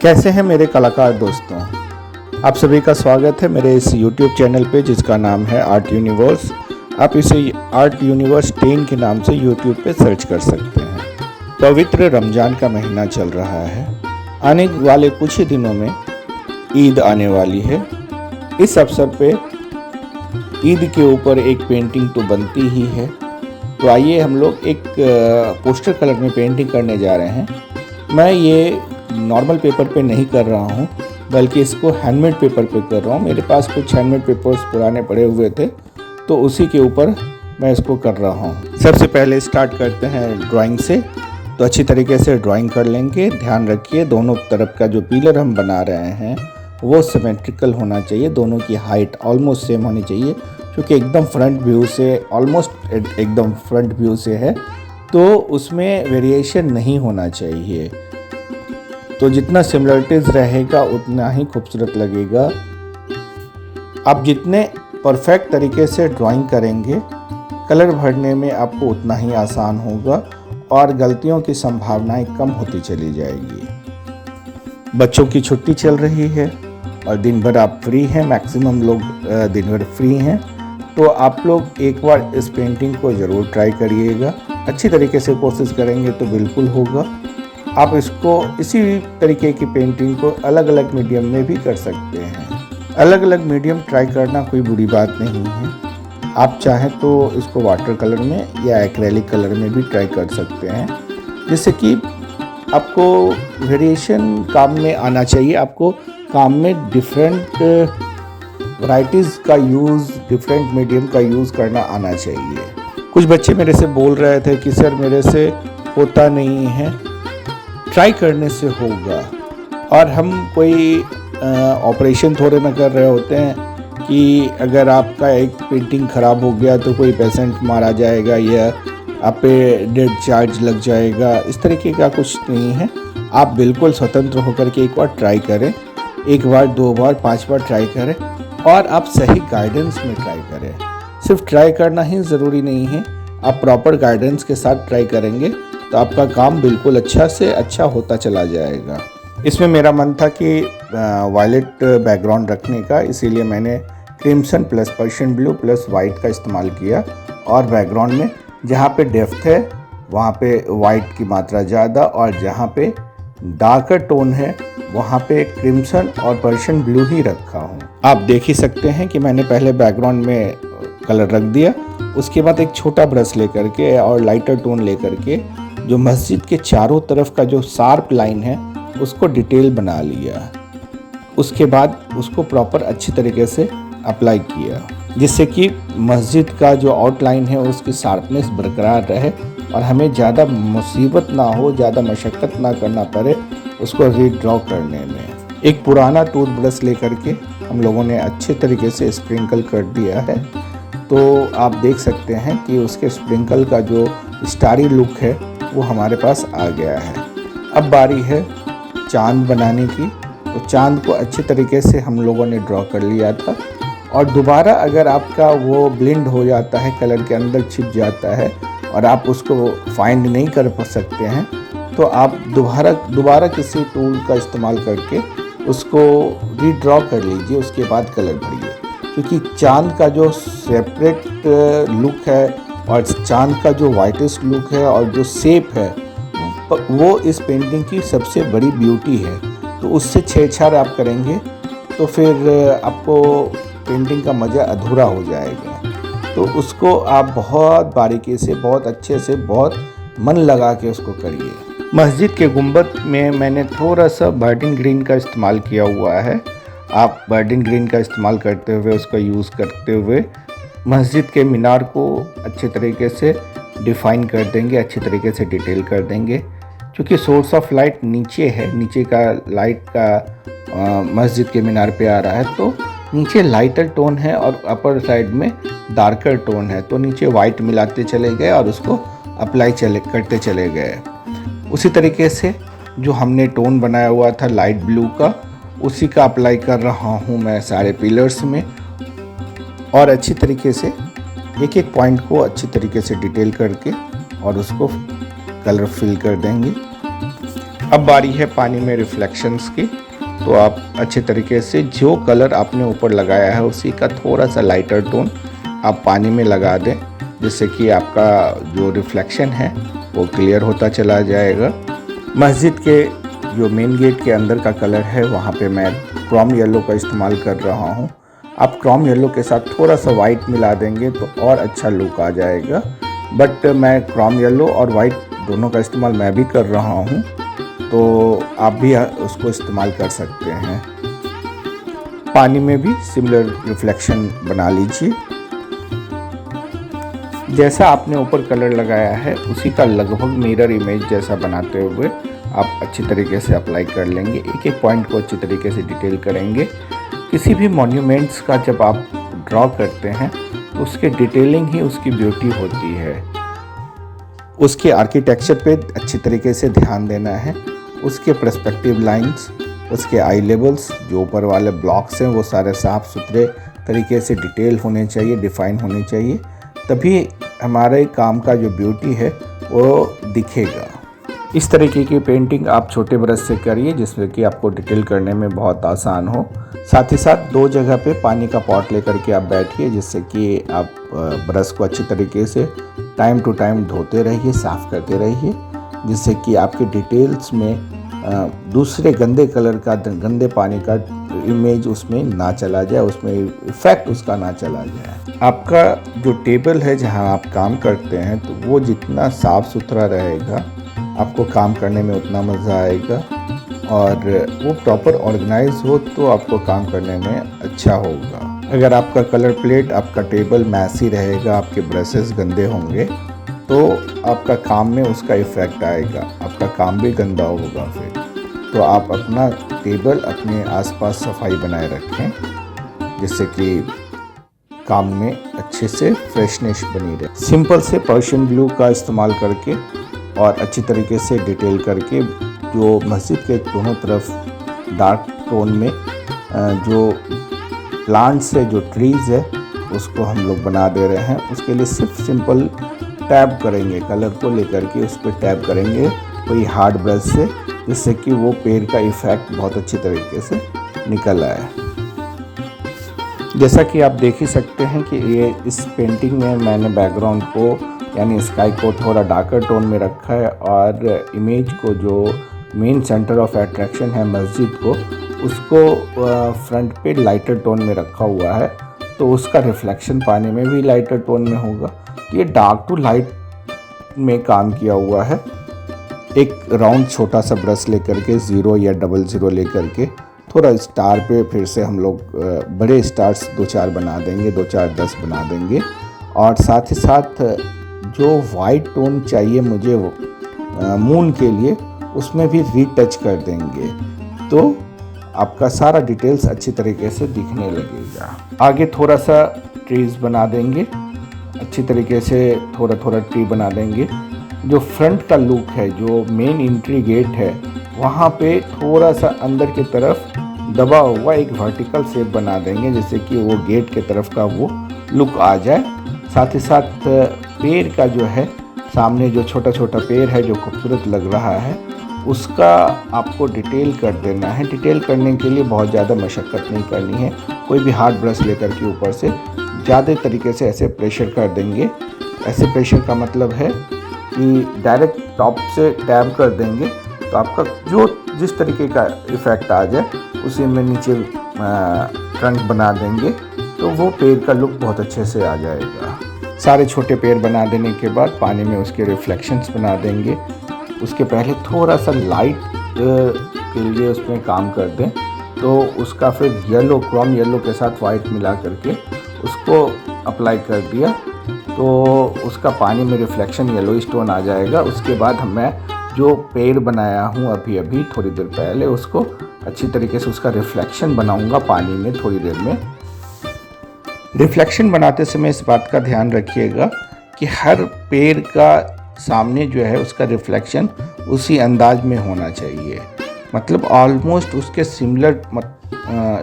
कैसे हैं मेरे कलाकार दोस्तों। आप सभी का स्वागत है मेरे इस YouTube चैनल पे जिसका नाम है आर्ट यूनिवर्स। आप इसे आर्ट यूनिवर्स 10 के नाम से YouTube पे सर्च कर सकते हैं। पवित्र रमज़ान का महीना चल रहा है। आने वाले कुछ ही दिनों में ईद आने वाली है। इस अवसर पे ईद के ऊपर एक पेंटिंग तो बनती ही है। तो आइए हम लोग एक पोस्टर कलर में पेंटिंग करने जा रहे हैं। मैं ये नॉर्मल पेपर पे नहीं कर रहा हूँ बल्कि इसको हैंडमेड पेपर पे कर रहा हूँ। मेरे पास कुछ हैंडमेड पेपर्स पुराने पड़े हुए थे तो उसी के ऊपर मैं इसको कर रहा हूँ। सबसे पहले स्टार्ट करते हैं ड्राइंग से। तो अच्छी तरीके से ड्राइंग कर लेंगे। ध्यान रखिए दोनों तरफ का जो पिलर हम बना रहे हैं वो सिमेट्रिकल होना चाहिए। दोनों की हाइट ऑलमोस्ट सेम होनी चाहिए क्योंकि एकदम फ्रंट व्यू से ऑलमोस्ट एकदम फ्रंट व्यू से है तो उसमें वेरिएशन नहीं होना चाहिए। तो जितना सिमिलरिटीज रहेगा उतना ही खूबसूरत लगेगा। आप जितने परफेक्ट तरीके से ड्राइंग करेंगे कलर भरने में आपको उतना ही आसान होगा और गलतियों की संभावनाएं कम होती चली जाएगी। बच्चों की छुट्टी चल रही है और दिन भर आप फ्री हैं। मैक्सिमम लोग दिन भर फ्री हैं तो आप लोग एक बार इस पेंटिंग को ज़रूर ट्राई करिएगा। अच्छी तरीके से कोशिश करेंगे तो बिल्कुल होगा। आप इसको इसी तरीके की पेंटिंग को अलग अलग मीडियम में भी कर सकते हैं। अलग अलग मीडियम ट्राई करना कोई बुरी बात नहीं है। आप चाहें तो इसको वाटर कलर में या एक्रेलिक कलर में भी ट्राई कर सकते हैं जिससे कि आपको वेरिएशन काम में आना चाहिए। आपको काम में डिफरेंट वैरायटीज़ का यूज़, डिफरेंट मीडियम का यूज़ करना आना चाहिए। कुछ बच्चे मेरे से बोल रहे थे कि सर मेरे से होता नहीं है, ट्राई करने से होगा। और हम कोई ऑपरेशन थोड़े ना कर रहे होते हैं कि अगर आपका एक पेंटिंग ख़राब हो गया तो कोई पेशेंट मारा जाएगा या आप पे डेड चार्ज लग जाएगा। इस तरीके का कुछ नहीं है। आप बिल्कुल स्वतंत्र होकर के एक बार ट्राई करें, एक बार, दो बार, 5 बार ट्राई करें और आप सही गाइडेंस में ट्राई करें। सिर्फ ट्राई करना ही ज़रूरी नहीं है। आप प्रॉपर गाइडेंस के साथ ट्राई करेंगे तो आपका काम बिल्कुल अच्छा से अच्छा होता चला जाएगा। इसमें मेरा मन था कि वायलेट बैकग्राउंड रखने का, इसीलिए मैंने crimson plus Persian blue plus white का इस्तेमाल किया। और बैकग्राउंड में जहाँ पे डेप्थ है वहाँ पे वाइट की मात्रा ज़्यादा और जहाँ पे डार्कर टोन है वहाँ पे क्रिम्सन और पर्शियन ब्लू ही रखा हूँ। आप देख ही सकते हैं कि मैंने पहले बैकग्राउंड में कलर रख दिया, उसके बाद एक छोटा ब्रश लेकर के और लाइटर टोन लेकर के जो मस्जिद के चारों तरफ का जो शार्प लाइन है उसको डिटेल बना लिया। उसके बाद उसको प्रॉपर अच्छी तरीके से अप्लाई किया जिससे कि मस्जिद का जो आउटलाइन है उसकी शार्पनेस बरकरार रहे और हमें ज़्यादा मुसीबत ना हो, ज़्यादा मशक्क़त ना करना पड़े उसको रीड्रॉ करने में। एक पुराना टूथब्रश लेकर के हम लोगों ने अच्छे तरीके से स्प्रिंकल कर दिया है। तो आप देख सकते हैं कि उसके स्प्रिंकल का जो स्टारी लुक है वो हमारे पास आ गया है। अब बारी है चांद बनाने की। तो चांद को अच्छे तरीके से हम लोगों ने ड्रॉ कर लिया था और दोबारा अगर आपका वो ब्लेंड हो जाता है, कलर के अंदर छिप जाता है और आप उसको फाइंड नहीं कर सकते हैं तो आप दोबारा किसी टूल का इस्तेमाल करके उसको रीड्रॉ कर लीजिए। उसके बाद कलर भरिए क्योंकि चांद का जो सेपरेट लुक है और चांद का जो वाइटेस्ट लुक है और जो शेप है वो इस पेंटिंग की सबसे बड़ी ब्यूटी है। तो उससे छेड़छाड़ आप करेंगे तो फिर आपको पेंटिंग का मज़ा अधूरा हो जाएगा। तो उसको आप बहुत बारीकी से, बहुत अच्छे से, बहुत मन लगा के उसको करिए। मस्जिद के गुंबद में मैंने थोड़ा सा बर्डिन ग्रीन का इस्तेमाल किया हुआ है। आप बर्डिन ग्रीन का इस्तेमाल करते हुए, उसका यूज़ करते हुए मस्जिद के मीनार को अच्छे तरीके से डिफ़ाइन कर देंगे, अच्छे तरीके से डिटेल कर देंगे। क्योंकि सोर्स ऑफ लाइट नीचे है, नीचे का लाइट का मस्जिद के मीनार पे आ रहा है तो नीचे लाइटर टोन है और अपर साइड में डार्कर टोन है। तो नीचे वाइट मिलाते चले गए और उसको अप्लाई करते चले गए। उसी तरीके से जो हमने टोन बनाया हुआ था लाइट ब्लू का, उसी का अप्लाई कर रहा हूँ मैं सारे पिलर्स में और अच्छी तरीके से एक एक पॉइंट को अच्छी तरीके से डिटेल करके और उसको कलर फिल कर देंगे। अब बारी है पानी में रिफ्लेक्शंस की। तो आप अच्छे तरीके से जो कलर आपने ऊपर लगाया है उसी का थोड़ा सा लाइटर टोन आप पानी में लगा दें, जिससे कि आपका जो रिफ्लेक्शन है वो क्लियर होता चला जाएगा। मस्जिद के जो मेन गेट के अंदर का कलर है वहाँ पे मैं क्रोम येलो का इस्तेमाल कर रहा हूँ। आप क्रोम येलो के साथ थोड़ा सा वाइट मिला देंगे तो और अच्छा लुक आ जाएगा, बट मैं क्रोम येलो और वाइट दोनों का इस्तेमाल मैं भी कर रहा हूँ, तो आप भी उसको इस्तेमाल कर सकते हैं। पानी में भी सिमिलर रिफ्लेक्शन बना लीजिए। जैसा आपने ऊपर कलर लगाया है उसी का लगभग मिरर इमेज जैसा बनाते हुए आप अच्छी तरीके से अप्लाई कर लेंगे। एक एक पॉइंट को अच्छी तरीके से डिटेल करेंगे। किसी भी मॉन्यूमेंट्स का जब आप ड्रॉ करते हैं तो उसके डिटेलिंग ही उसकी ब्यूटी होती है। उसके आर्किटेक्चर पे अच्छी तरीके से ध्यान देना है। उसके पर्सपेक्टिव लाइंस, उसके आई लेवल्स, जो ऊपर वाले ब्लॉक्स हैं वो सारे साफ़ सुथरे तरीके से डिटेल होने चाहिए, डिफ़ाइन होने चाहिए, तभी हमारे काम का जो ब्यूटी है वो दिखेगा। इस तरीके की पेंटिंग आप छोटे ब्रश से करिए जिसमें कि आपको डिटेल करने में बहुत आसान हो। साथ ही साथ 2 जगह पे पानी का पॉट लेकर के आप बैठिए, जिससे कि आप ब्रश को अच्छी तरीके से टाइम टू टाइम धोते रहिए, साफ़ करते रहिए, जिससे कि आपके डिटेल्स में दूसरे गंदे कलर का, गंदे पानी का इमेज उसमें ना चला जाए, उसमें इफ़ेक्ट उसका ना चला जाए। आपका जो टेबल है जहां आप काम करते हैं तो वो जितना साफ़ सुथरा रहेगा आपको काम करने में उतना मज़ा आएगा, और वो प्रॉपर ऑर्गेनाइज हो तो आपको काम करने में अच्छा होगा। अगर आपका कलर प्लेट, आपका टेबल मैसी रहेगा, आपके ब्रशेस गंदे होंगे तो आपका काम में उसका इफ़ेक्ट आएगा, आपका काम भी गंदा होगा फिर। तो आप अपना टेबल, अपने आसपास सफाई बनाए रखें, जिससे कि काम में अच्छे से फ्रेशनेस बनी रहे। सिंपल से पर्शियन ब्लू का इस्तेमाल करके और अच्छी तरीके से डिटेल करके जो मस्जिद के दोनों तरफ डार्क टोन में जो प्लांट्स है, जो ट्रीज़ है, उसको हम लोग बना दे रहे हैं। उसके लिए सिर्फ सिंपल टैब करेंगे, कलर को लेकर के उस पर टैब करेंगे कोई हार्ड ब्रश से, जिससे कि वो पेड़ का इफ़ेक्ट बहुत अच्छी तरीके से निकल आए। जैसा कि आप देख ही सकते हैं कि ये इस पेंटिंग में मैंने बैकग्राउंड को यानी स्काई को थोड़ा डार्कर टोन में रखा है, और इमेज को जो मेन सेंटर ऑफ अट्रैक्शन है मस्जिद को, उसको फ्रंट पे लाइटर टोन में रखा हुआ है, तो उसका रिफ्लेक्शन पानी में भी लाइटर टोन में होगा। ये डार्क टू लाइट में काम किया हुआ है। एक राउंड छोटा सा ब्रश लेकर के 0 या 00 लेकर के थोड़ा स्टार पे फिर से हम लोग बड़े स्टार्स 2-4 बना देंगे, 2-4-10 बना देंगे, और साथ ही साथ जो वाइट टोन चाहिए मुझे मून के लिए, उसमें भी रीटच कर देंगे, तो आपका सारा डिटेल्स अच्छी तरीके से दिखने लगेगा। आगे थोड़ा सा ट्रीज बना देंगे, अच्छी तरीके से थोड़ा थोड़ा ट्री बना देंगे। जो फ्रंट का लुक है, जो मेन एंट्री गेट है, वहाँ पे थोड़ा सा अंदर की तरफ दबा हुआ एक वर्टिकल शेप बना देंगे, जिससे कि वो गेट के तरफ का वो लुक आ जाए। साथ ही साथ पेड़ का जो है, सामने जो छोटा छोटा पेड़ है जो खूबसूरत लग रहा है, उसका आपको डिटेल कर देना है। डिटेल करने के लिए बहुत ज़्यादा मशक्क़त नहीं करनी है। कोई भी हार्ड ब्रश लेकर के ऊपर से ज़्यादा तरीके से ऐसे प्रेशर कर देंगे। ऐसे प्रेशर का मतलब है कि डायरेक्ट टॉप से टैब कर देंगे तो आपका जो जिस तरीके का इफ़ेक्ट आ जाए उसी में नीचे ट्रंक बना देंगे, तो वो पेड़ का लुक बहुत अच्छे से आ जाएगा। सारे छोटे पेड़ बना देने के बाद पानी में उसके रिफ्लेक्शंस बना देंगे। उसके पहले थोड़ा सा लाइट के लिए उसमें काम कर दें, तो उसका फिर येलो, क्रोम येलो के साथ वाइट मिला करके उसको अप्लाई कर दिया, तो उसका पानी में रिफ्लेक्शन येलो स्टोन आ जाएगा। उसके बाद मैं जो पेड़ बनाया हूँ अभी थोड़ी देर पहले, उसको अच्छी तरीके से उसका रिफ्लेक्शन बनाऊंगा पानी में थोड़ी देर में। रिफ्लेक्शन बनाते समय इस बात का ध्यान रखिएगा कि हर पेड़ का सामने जो है उसका रिफ्लेक्शन उसी अंदाज में होना चाहिए, मतलब ऑलमोस्ट उसके सिमिलर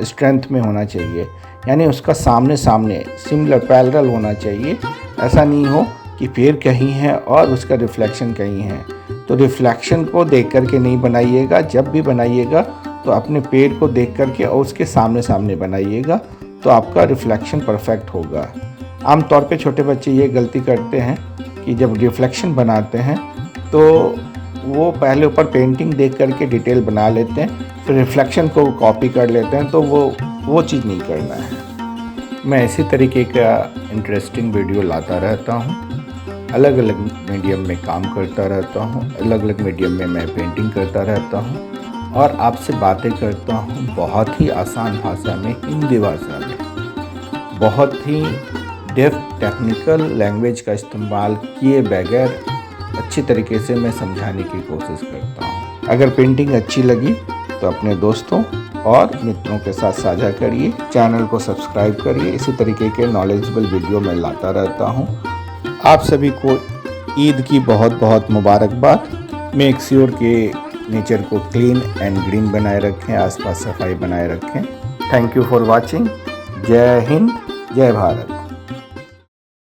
स्ट्रेंथ में होना चाहिए, यानी उसका सामने सिमिलर पैरेलल होना चाहिए। ऐसा नहीं हो कि पेड़ कहीं है और उसका रिफ्लेक्शन कहीं है। तो रिफ्लेक्शन को देख कर के नहीं बनाइएगा, जब भी बनाइएगा तो अपने पेड़ को देख कर के और उसके सामने सामने बनाइएगा, तो आपका रिफ्लेक्शन परफेक्ट होगा। आमतौर पे छोटे बच्चे ये गलती करते हैं कि जब रिफ्लेक्शन बनाते हैं तो वो पहले ऊपर पेंटिंग देख कर के डिटेल बना लेते हैं, फिर रिफ्लेक्शन को कॉपी कर लेते हैं, तो वो चीज़ नहीं करना है। मैं इसी तरीके का इंटरेस्टिंग वीडियो लाता रहता हूँ, अलग अलग मीडियम में काम करता रहता हूँ, अलग अलग मीडियम में मैं पेंटिंग करता रहता हूँ और आपसे बातें करता हूँ बहुत ही आसान भाषा में, हिंदी भाषा में। बहुत ही डेप्थ टेक्निकल लैंग्वेज का इस्तेमाल किए बगैर अच्छी तरीके से मैं समझाने की कोशिश करता हूँ। अगर पेंटिंग अच्छी लगी तो अपने दोस्तों और मित्रों के साथ साझा करिए, चैनल को सब्सक्राइब करिए। इसी तरीके के नॉलेजेबल वीडियो मैं लाता रहता हूँ। आप सभी को ईद की बहुत बहुत मुबारकबाद। मेक श्योर के नेचर को क्लीन एंड ग्रीन बनाए रखें, आसपास सफाई बनाए रखें। Thank you for watching. जय हिंद, जय भारत।